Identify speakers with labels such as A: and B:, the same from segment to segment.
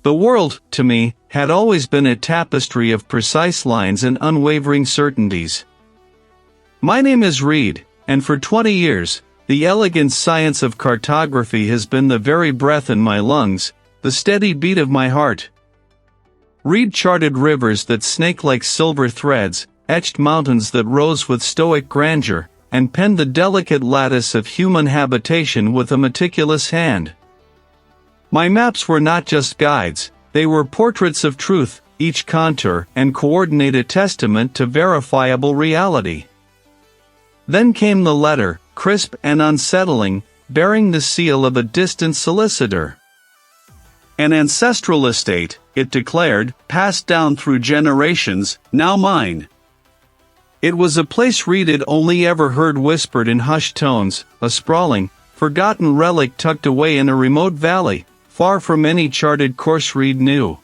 A: The world, to me, had always been a tapestry of precise lines and unwavering certainties. My name is Reid, and for 20 years, the elegant science of cartography has been the very breath in my lungs, the steady beat of my heart. Reid charted rivers that snake like silver threads, etched mountains that rose with stoic grandeur, and penned the delicate lattice of human habitation with a meticulous hand. My maps were not just guides, they were portraits of truth, each contour and coordinate a testament to verifiable reality. Then came the letter, crisp and unsettling, bearing the seal of a distant solicitor. An ancestral estate, it declared, passed down through generations, now mine. It was a place Reid had only ever heard whispered in hushed tones, a sprawling, forgotten relic tucked away in a remote valley, far from any charted course Reid knew.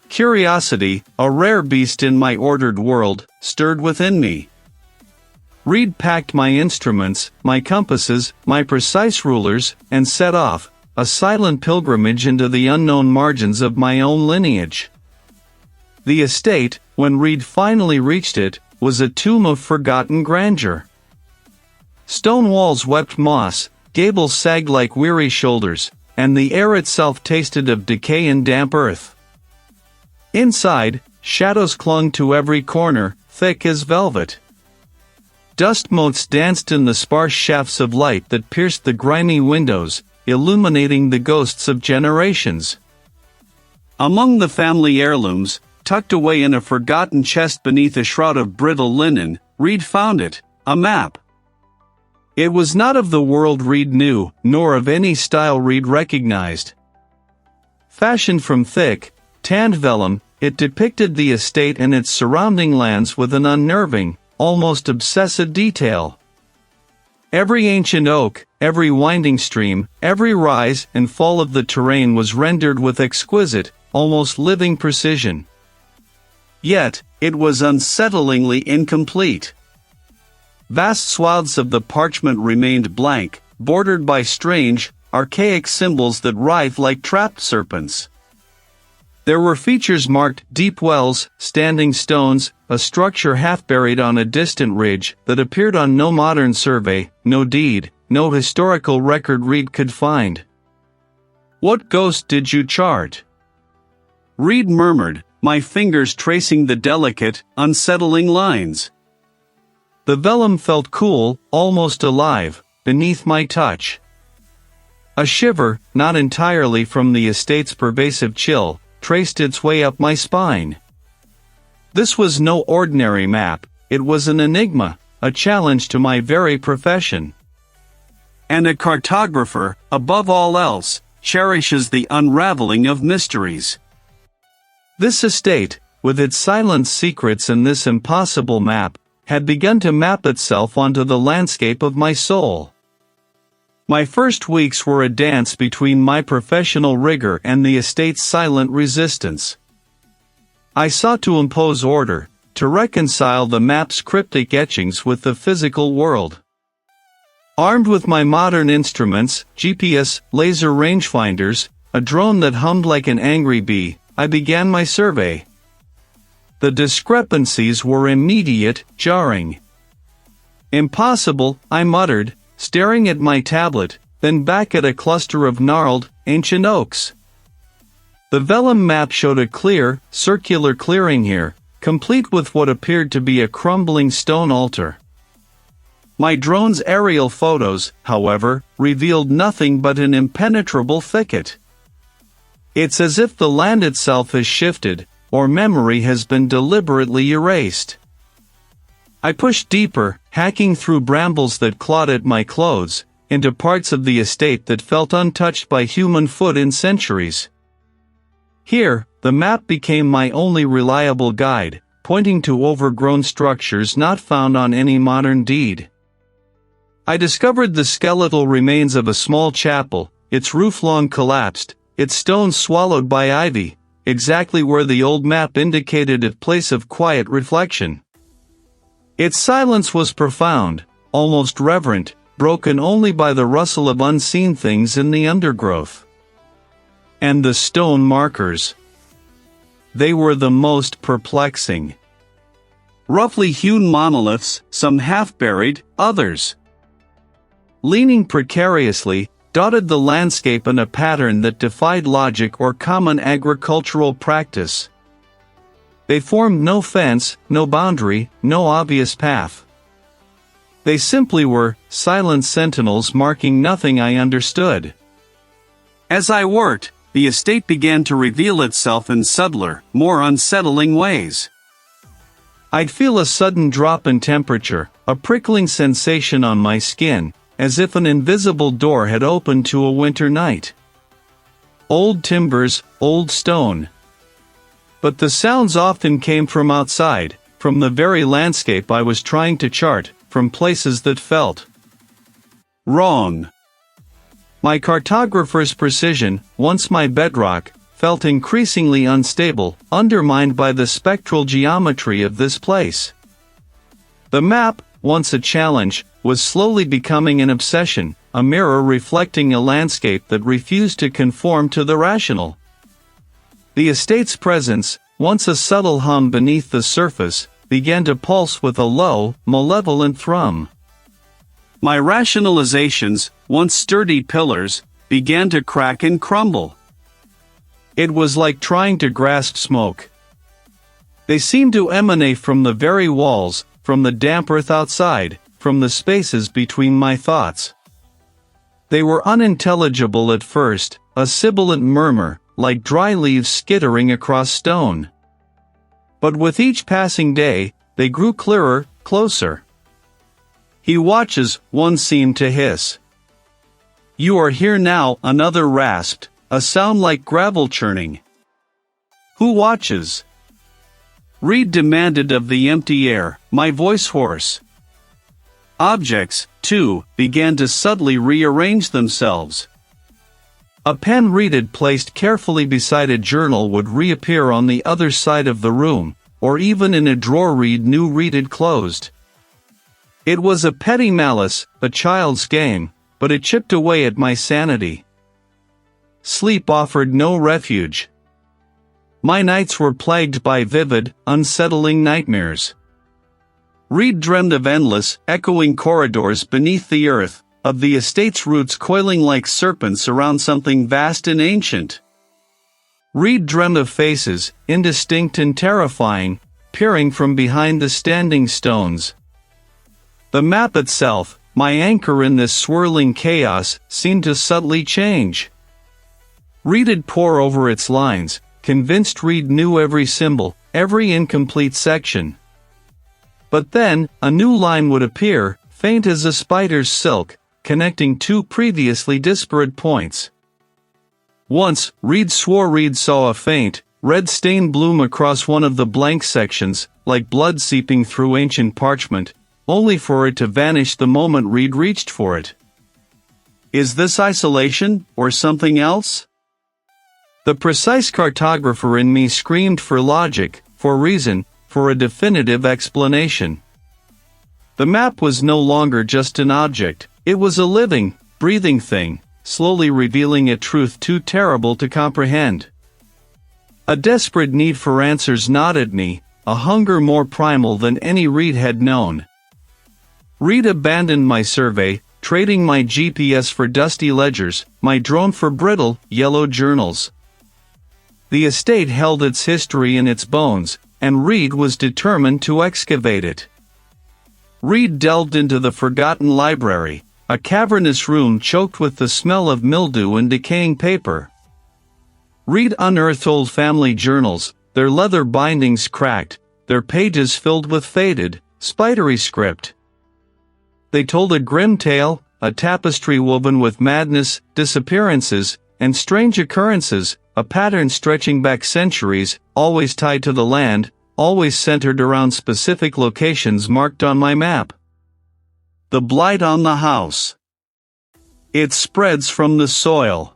A: Curiosity, a rare beast in my ordered world, stirred within me. Reid packed my instruments, my compasses, my precise rulers, and set off, a silent pilgrimage into the unknown margins of my own lineage. The estate, when Reid finally reached it, was a tomb of forgotten grandeur. Stone walls wept moss, gables sagged like weary shoulders, and the air itself tasted of decay and damp earth. Inside, shadows clung to every corner, thick as velvet. Dust motes danced in the sparse shafts of light that pierced the grimy windows, illuminating the ghosts of generations. Among the family heirlooms, tucked away in a forgotten chest beneath a shroud of brittle linen, Reid found it, a map. It was not of the world Reid knew, nor of any style Reid recognized. Fashioned from thick, tanned vellum, it depicted the estate and its surrounding lands with an unnerving, almost obsessive detail. Every ancient oak, every winding stream, every rise and fall of the terrain was rendered with exquisite, almost living precision. Yet, it was unsettlingly incomplete. Vast swaths of the parchment remained blank, bordered by strange, archaic symbols that writhed like trapped serpents. There were features marked deep wells, standing stones, a structure half buried on a distant ridge that appeared on no modern survey, no deed, no historical record Reid could find. "What ghost did you chart?" Reid murmured, my fingers tracing the delicate, unsettling lines. The vellum felt cool, almost alive, beneath my touch. A shiver, not entirely from the estate's pervasive chill, traced its way up my spine. This was no ordinary map, it was an enigma, a challenge to my very profession. And a cartographer, above all else, cherishes the unraveling of mysteries. This estate, with its silent secrets and this impossible map, had begun to map itself onto the landscape of my soul. My first weeks were a dance between my professional rigor and the estate's silent resistance. I sought to impose order, to reconcile the map's cryptic etchings with the physical world. Armed with my modern instruments, GPS, laser rangefinders, a drone that hummed like an angry bee, I began my survey. The discrepancies were immediate, jarring. "Impossible," I muttered, staring at my tablet, then back at a cluster of gnarled, ancient oaks. The vellum map showed a clear, circular clearing here, complete with what appeared to be a crumbling stone altar. My drone's aerial photos, however, revealed nothing but an impenetrable thicket. It's as if the land itself has shifted, or memory has been deliberately erased. I pushed deeper, hacking through brambles that clawed at my clothes, into parts of the estate that felt untouched by human foot in centuries. Here, the map became my only reliable guide, pointing to overgrown structures not found on any modern deed. I discovered the skeletal remains of a small chapel, its roof long collapsed, its stones swallowed by ivy, exactly where the old map indicated a place of quiet reflection. Its silence was profound, almost reverent, broken only by the rustle of unseen things in the undergrowth. And the stone markers. They were the most perplexing. Roughly hewn monoliths, some half-buried, others leaning precariously, dotted the landscape in a pattern that defied logic or common agricultural practice. They formed no fence, no boundary, no obvious path. They simply were silent sentinels marking nothing I understood. As I worked, the estate began to reveal itself in subtler, more unsettling ways. I'd feel a sudden drop in temperature, a prickling sensation on my skin, as if an invisible door had opened to a winter night. Old timbers, old stone. But the sounds often came from outside, from the very landscape I was trying to chart, from places that felt wrong. My cartographer's precision, once my bedrock, felt increasingly unstable, undermined by the spectral geometry of this place. The map, once a challenge, was slowly becoming an obsession, a mirror reflecting a landscape that refused to conform to the rational. The estate's presence, once a subtle hum beneath the surface, began to pulse with a low, malevolent thrum. My rationalizations, once sturdy pillars, began to crack and crumble. It was like trying to grasp smoke. They seemed to emanate from the very walls, from the damp earth outside, from the spaces between my thoughts. They were unintelligible at first, a sibilant murmur, like dry leaves skittering across stone. But with each passing day, they grew clearer, closer. "He watches," one seemed to hiss. "You are here now," another rasped, a sound like gravel churning. "Who watches?" Reid demanded of the empty air, my voice hoarse. Objects, too, began to subtly rearrange themselves. A pen Reid had placed carefully beside a journal would reappear on the other side of the room, or even in a drawer Reid knew Reid had closed. It was a petty malice, a child's game, but it chipped away at my sanity. Sleep offered no refuge. My nights were plagued by vivid, unsettling nightmares. Reid dreamed of endless, echoing corridors beneath the earth, of the estate's roots coiling like serpents around something vast and ancient. Reid dreamed of faces, indistinct and terrifying, peering from behind the standing stones. The map itself, my anchor in this swirling chaos, seemed to subtly change. Reid'd pore over its lines, convinced Reid knew every symbol, every incomplete section. But then, a new line would appear, faint as a spider's silk, connecting two previously disparate points. Once, Reid swore Reid saw a faint, red stain bloom across one of the blank sections, like blood seeping through ancient parchment, only for it to vanish the moment Reid reached for it. Is this isolation, or something else? The precise cartographer in me screamed for logic, for reason, for a definitive explanation. The map was no longer just an object, it was a living, breathing thing, slowly revealing a truth too terrible to comprehend. A desperate need for answers gnawed at me, a hunger more primal than any Reid had known. Reid abandoned my survey, trading my GPS for dusty ledgers, my drone for brittle, yellow journals. The estate held its history in its bones, and Reid was determined to excavate it. Reid delved into the forgotten library, a cavernous room choked with the smell of mildew and decaying paper. Reid unearthed old family journals, their leather bindings cracked, their pages filled with faded, spidery script. They told a grim tale, a tapestry woven with madness, disappearances, and strange occurrences, a pattern stretching back centuries, always tied to the land, always centered around specific locations marked on my map. The blight on the house. It spreads from the soil.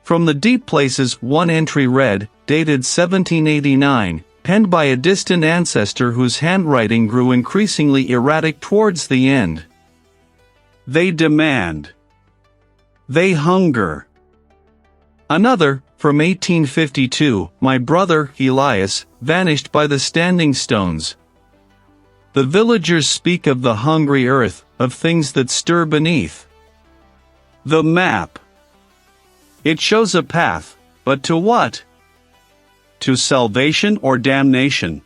A: From the deep places, one entry read, dated 1789, penned by a distant ancestor whose handwriting grew increasingly erratic towards the end. They demand. They hunger. Another, from 1852, my brother, Elias, vanished by the standing stones. The villagers speak of the hungry earth, of things that stir beneath. The map. It shows a path, but to what? To salvation or damnation?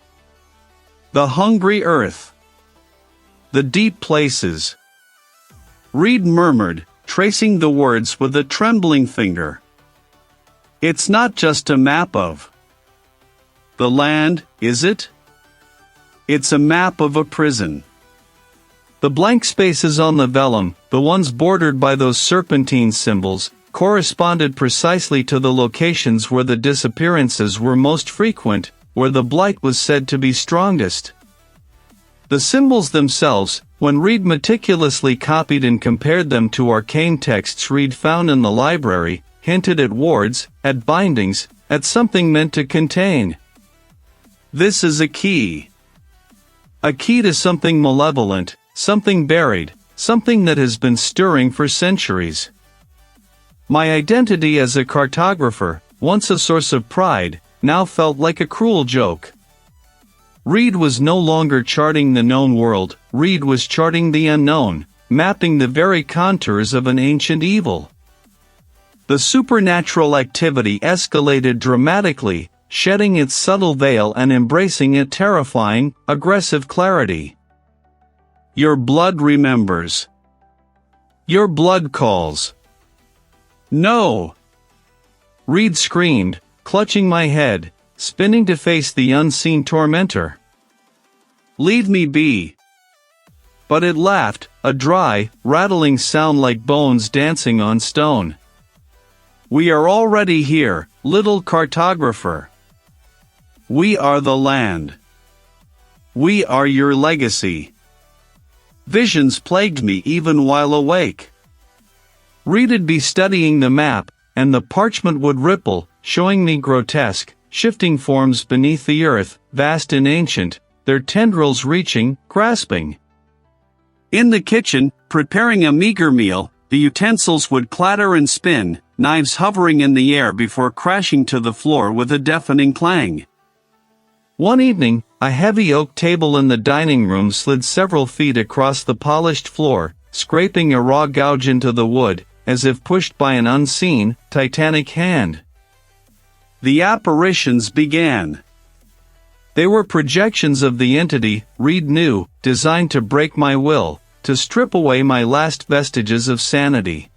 A: The hungry earth. The deep places. Reid murmured, tracing the words with a trembling finger. It's not just a map of the land, is it? It's a map of a prison. The blank spaces on the vellum, the ones bordered by those serpentine symbols, corresponded precisely to the locations where the disappearances were most frequent, where the blight was said to be strongest. The symbols themselves, when Reid meticulously copied and compared them to arcane texts Reid found in the library, hinted at wards, at bindings, at something meant to contain. This is a key. A key to something malevolent, something buried, something that has been stirring for centuries. My identity as a cartographer, once a source of pride, now felt like a cruel joke. Reid was no longer charting the known world, Reid was charting the unknown, mapping the very contours of an ancient evil. The supernatural activity escalated dramatically, shedding its subtle veil and embracing a terrifying, aggressive clarity. Your blood remembers. Your blood calls. No! Reid screamed, clutching my head, spinning to face the unseen tormentor. Leave me be. But it laughed, a dry, rattling sound like bones dancing on stone. We are already here, little cartographer. We are the land. We are your legacy. Visions plagued me even while awake. Reid'd be studying the map, and the parchment would ripple, showing me grotesque, shifting forms beneath the earth, vast and ancient, their tendrils reaching, grasping. In the kitchen, preparing a meager meal, the utensils would clatter and spin, knives hovering in the air before crashing to the floor with a deafening clang. One evening, a heavy oak table in the dining room slid several feet across the polished floor, scraping a raw gouge into the wood, as if pushed by an unseen, titanic hand. The apparitions began. They were projections of the entity, Reid knew, designed to break my will, to strip away my last vestiges of sanity.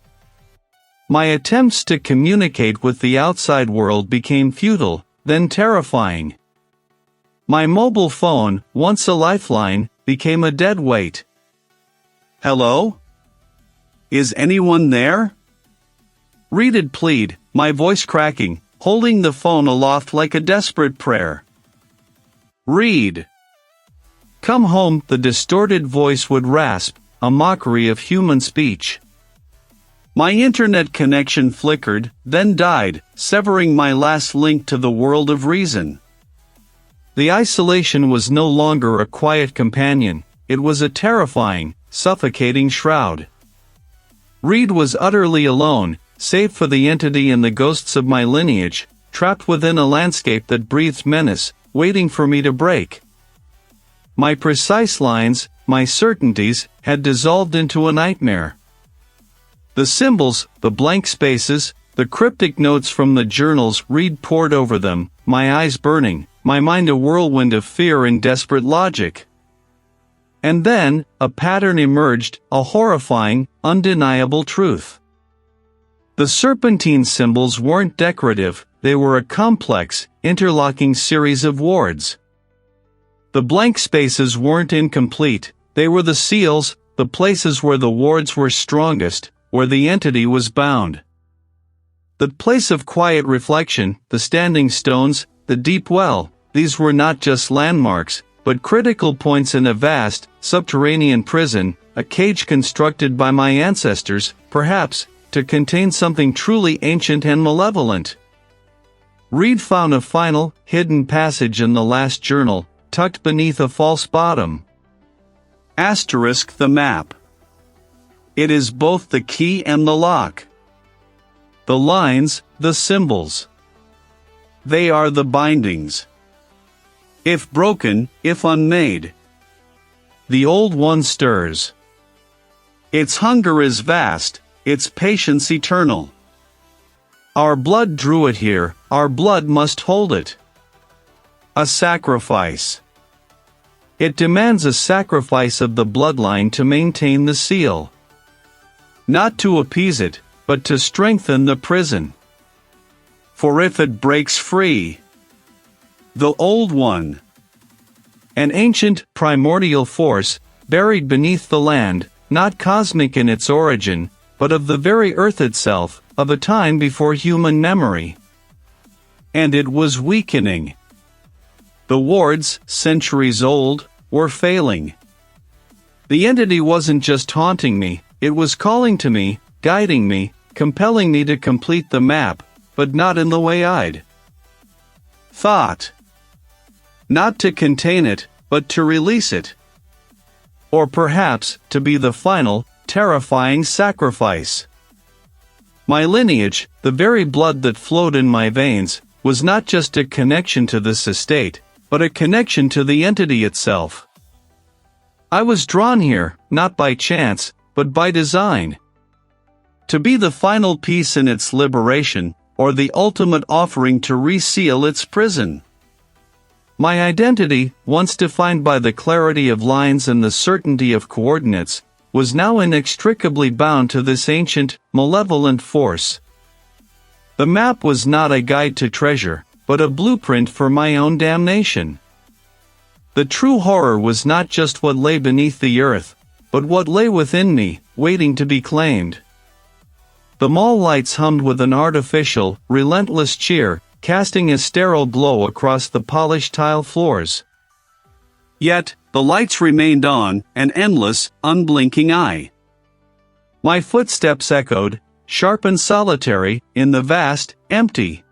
A: My attempts to communicate with the outside world became futile, then terrifying. My mobile phone, once a lifeline, became a dead weight. Hello? Is anyone there? Reid'd plead, my voice cracking, holding the phone aloft like a desperate prayer. Reid! Come home, the distorted voice would rasp, a mockery of human speech. My internet connection flickered, then died, severing my last link to the world of reason. The isolation was no longer a quiet companion, it was a terrifying, suffocating shroud. Reid was utterly alone, save for the entity and the ghosts of my lineage, trapped within a landscape that breathed menace, waiting for me to break. My precise lines, my certainties, had dissolved into a nightmare. The symbols, the blank spaces, the cryptic notes from the journals Reid pored over them, my eyes burning, my mind a whirlwind of fear and desperate logic. And then, a pattern emerged, a horrifying, undeniable truth. The serpentine symbols weren't decorative, they were a complex, interlocking series of wards. The blank spaces weren't incomplete, they were the seals, the places where the wards were strongest, where the entity was bound. The place of quiet reflection, the standing stones, the deep well, these were not just landmarks, but critical points in a vast, subterranean prison, a cage constructed by my ancestors, perhaps, to contain something truly ancient and malevolent. Reid found a final, hidden passage in the last journal, tucked beneath a false bottom. *The map. It is both the key and the lock. the lines, the symbols. They are the bindings. If broken, if unmade, the old one stirs. Its hunger is vast, its patience eternal. Our blood drew it here, our blood must hold it. A sacrifice. It demands a sacrifice of the bloodline to maintain the seal. Not to appease it, but to strengthen the prison. For if it breaks free, the old one, an ancient, primordial force, buried beneath the land, not cosmic in its origin, but of the very earth itself, of a time before human memory. And it was weakening. The wards, centuries old, were failing. The entity wasn't just haunting me, it was calling to me, guiding me, compelling me to complete the map, but not in the way I'd thought. Not to contain it, but to release it. Or perhaps, to be the final, terrifying sacrifice. My lineage, the very blood that flowed in my veins, was not just a connection to this estate, but a connection to the entity itself. I was drawn here, not by chance, but by design. To be the final piece in its liberation, or the ultimate offering to reseal its prison. My identity, once defined by the clarity of lines and the certainty of coordinates, was now inextricably bound to this ancient, malevolent force. The map was not a guide to treasure, but a blueprint for my own damnation. The true horror was not just what lay beneath the earth, but what lay within me, waiting to be claimed. The mall lights hummed with an artificial, relentless cheer, casting a sterile glow across the polished tile floors. Yet, the lights remained on, an endless, unblinking eye. My footsteps echoed, sharp and solitary, in the vast, empty